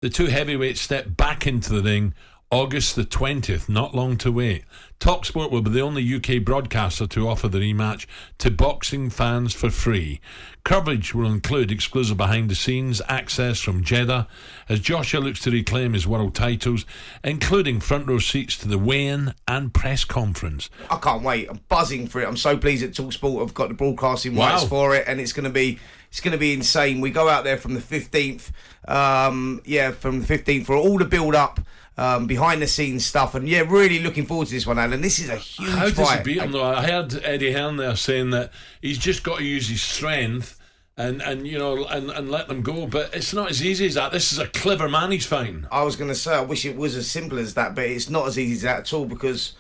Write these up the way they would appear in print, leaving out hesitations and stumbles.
The two heavyweights step back into the ring August the 20th, not long to wait. talkSPORT will be the only UK broadcaster to offer the rematch to boxing fans for free. Coverage will include exclusive behind-the-scenes access from Jeddah as Joshua looks to reclaim his world titles, including front-row seats to the weigh-in and press conference. I can't wait. I'm buzzing for it. I'm so pleased that talkSPORT have got the broadcasting rights for it, and it's going to be insane. We go out there from the 15th, from the 15th for all the build-up. Behind the scenes stuff, and really looking forward to this one, Alan. This is a huge fight. How does he beat him though? I heard Eddie Hearn there saying that he's just got to use his strength and let them go, but it's not as easy as that. This is a clever man he's fighting. I was going to say, I wish it was as simple as that, but it's not as easy as that at all, because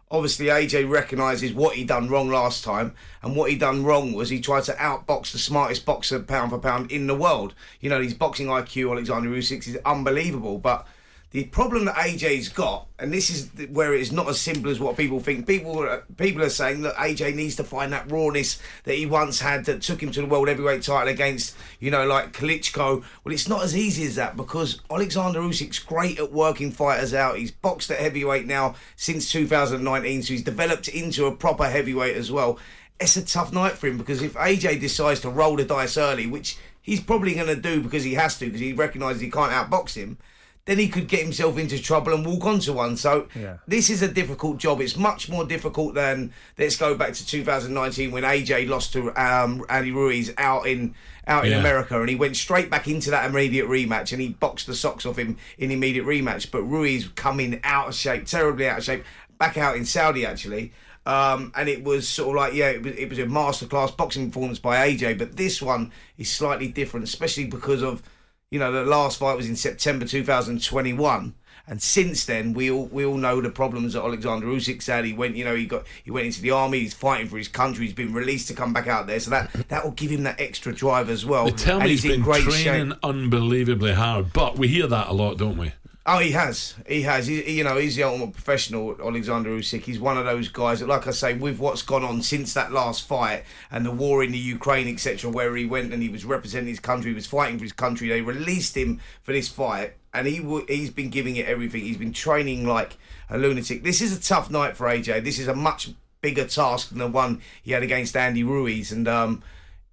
obviously AJ recognises what he done wrong last time, and what he done wrong was he tried to outbox the smartest boxer pound for pound in the world. You know, his boxing IQ, Alexander Usyk, is unbelievable, but the problem that AJ's got, and this is where it is not as simple as what people think. People are saying, look, AJ needs to find that rawness that he once had that took him to the world heavyweight title against, like Klitschko. Well, it's not as easy as that, because Alexander Usyk's great at working fighters out. He's boxed at heavyweight now since 2019, so he's developed into a proper heavyweight as well. It's a tough night for him, because if AJ decides to roll the dice early, which he's probably going to do because he has to, because he recognises he can't outbox him, then he could get himself into trouble and walk onto one. So This is a difficult job. It's much more difficult than, let's go back to 2019 when AJ lost to Andy Ruiz out in America, and he went straight back into that immediate rematch and he boxed the socks off him in immediate rematch. But Ruiz coming out of shape, terribly out of shape, back out in Saudi actually. And it was sort of like, it was a masterclass boxing performance by AJ. But this one is slightly different, especially because of, the last fight was in September 2021, and since then we all know the problems that Alexander Usyk's had. He went into the army. He's fighting for his country. He's been released to come back out there, so that will give him that extra drive as well. They tell me he's been training unbelievably hard, but we hear that a lot, don't we? Oh, he has. He's the ultimate professional, Alexander Usyk. He's one of those guys that, like I say, with what's gone on since that last fight and the war in the Ukraine, etc., where he went and he was representing his country, he was fighting for his country. They released him for this fight, and he's been giving it everything. He's been training like a lunatic. This is a tough night for AJ. This is a much bigger task than the one he had against Andy Ruiz. And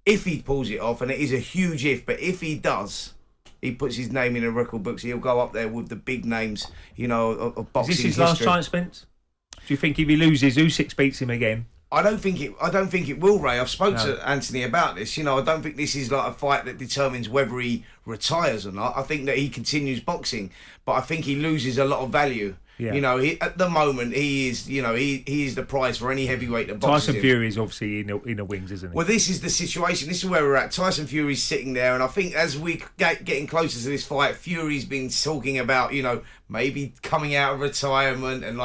if he pulls it off, and it is a huge if, but if he does, he puts his name in the record books, he'll go up there with the big names, of boxing history. Is this his last chance, Spence? Do you think if he loses, Usyk beats him again? I don't think it will, Ray. I've spoke to Anthony about this. I don't think this is like a fight that determines whether he retires or not. I think that he continues boxing, but I think he loses a lot of value. Yeah. At the moment, he is the prize for any heavyweight that boxes Tyson Fury is obviously in the wings, isn't he? Well, this is the situation. This is where we're at. Tyson Fury's sitting there, and I think as we getting closer to this fight, Fury's been talking about, maybe coming out of retirement, and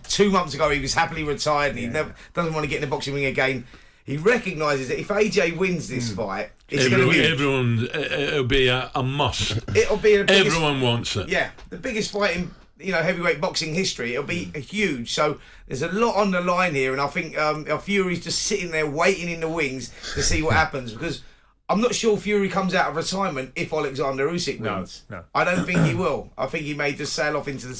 2 months ago he was happily retired, and he never doesn't want to get in the boxing ring again. He recognises that if AJ wins this fight, it's going to be it'll be a must. It'll be everyone wants it. Yeah, the biggest fight in heavyweight boxing history. It'll be huge. So there's a lot on the line here, and I think Fury's just sitting there waiting in the wings to see what happens, because I'm not sure Fury comes out of retirement if Alexander Usyk wins. No. I don't think he will. I think he may just sail off into the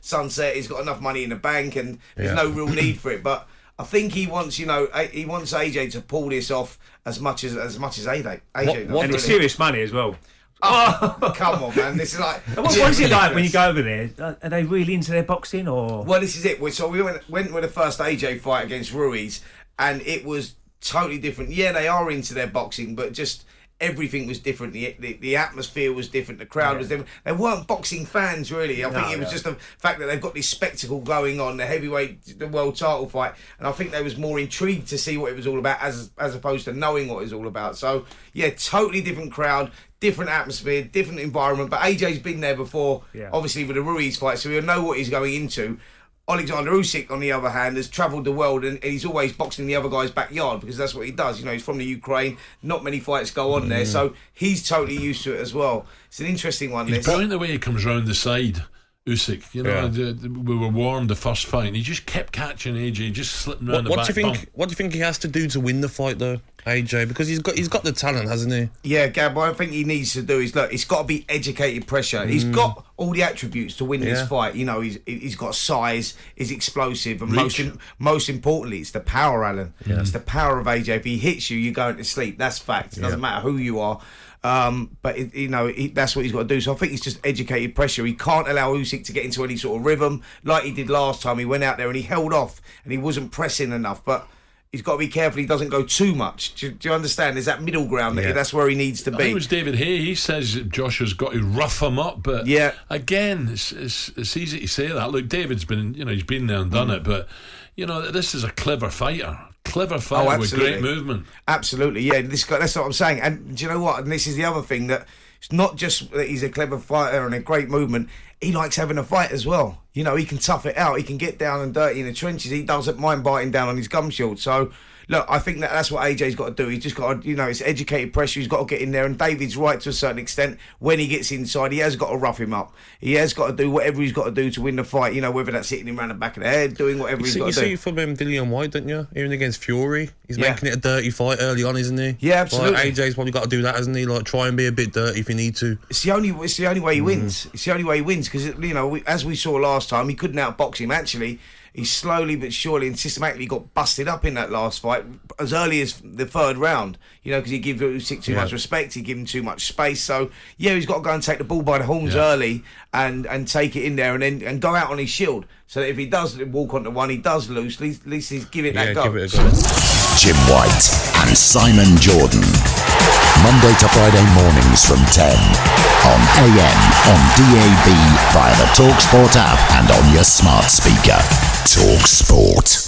sunset. He's got enough money in the bank, and there's no real need for it. But I think he wants AJ to pull this off as much as AJ. And it's serious money as well. Oh, come on, man. This is like... What is it like when you go over there? Are they really into their boxing, or...? Well, this is it. So we went with the first AJ fight against Ruiz, and it was totally different. Yeah, they are into their boxing, but just everything was different. The atmosphere was different. The crowd was different. They weren't boxing fans, really. I think it was just the fact that they've got this spectacle going on, the world title fight, and I think they was more intrigued to see what it was all about as opposed to knowing what it was all about. So, yeah, totally different crowd, different atmosphere, different environment. But AJ's been there before, obviously, with the Ruiz fight, so he'll know what he's going into. Alexander Usyk, on the other hand, has travelled the world, and he's always boxing in the other guy's backyard, because that's what he does. He's from the Ukraine. Not many fights go on there, so he's totally used to it as well. It's an interesting one. He's brilliant the way he comes round the side Usyk. You know, we were warned the first fight, and he just kept catching AJ, just slipping around the back. What do you think he has to do to win the fight, though, AJ? Because he's got the talent, hasn't he? Yeah, Gab, what I think he needs to do is, look, it's got to be educated pressure. He's got all the attributes to win this fight. You know, he's got size, he's explosive, and most importantly, it's the power, Alan. Yeah. It's the power of AJ. If he hits you, you're going to sleep. That's fact. It doesn't matter who you are. But that's what he's got to do. So I think it's just educated pressure. He can't allow Usyk to get into any sort of rhythm like he did last time. He went out there and he held off and he wasn't pressing enough. But he's got to be careful he doesn't go too much. Do you understand? There's that middle ground. That's where he needs to be. I think it was David Hay. He says Joshua's got to rough him up. But again, it's easy to say that. Look, David's been, he's been there and done it. But, this is a clever fighter. Clever fighter with great movement. Absolutely, yeah. That's what I'm saying. And do you know what? And this is the other thing, that it's not just that he's a clever fighter and a great movement. He likes having a fight as well. He can tough it out. He can get down and dirty in the trenches. He doesn't mind biting down on his gum shield. So, look, I think that's what AJ's got to do. He's just got to, it's educated pressure. He's got to get in there. And David's right to a certain extent. When he gets inside, he has got to rough him up. He has got to do whatever he's got to do to win the fight. Whether that's hitting him around the back of the head, doing whatever he's got to do. You see from Dillian White, don't you? Even against Fury, he's making it a dirty fight early on, isn't he? Yeah, absolutely. AJ's probably got to do that, hasn't he? Like, try and be a bit dirty if you need to. It's the only way he wins. It's the only way he wins because as we saw last time, he couldn't outbox him. Actually, he slowly but surely and systematically got busted up in that last fight as early as the third round. Because he gave Usyk too much respect, he gave him too much space. So he's got to go and take the bull by the horns early and take it in there and go out on his shield. So that if he does walk onto one, he does lose. At least he's give it that go. Give it a go. Jim White and Simon Jordan. Monday to Friday mornings from 10 on AM, on DAB, via the talkSPORT app and on your smart speaker. talkSPORT.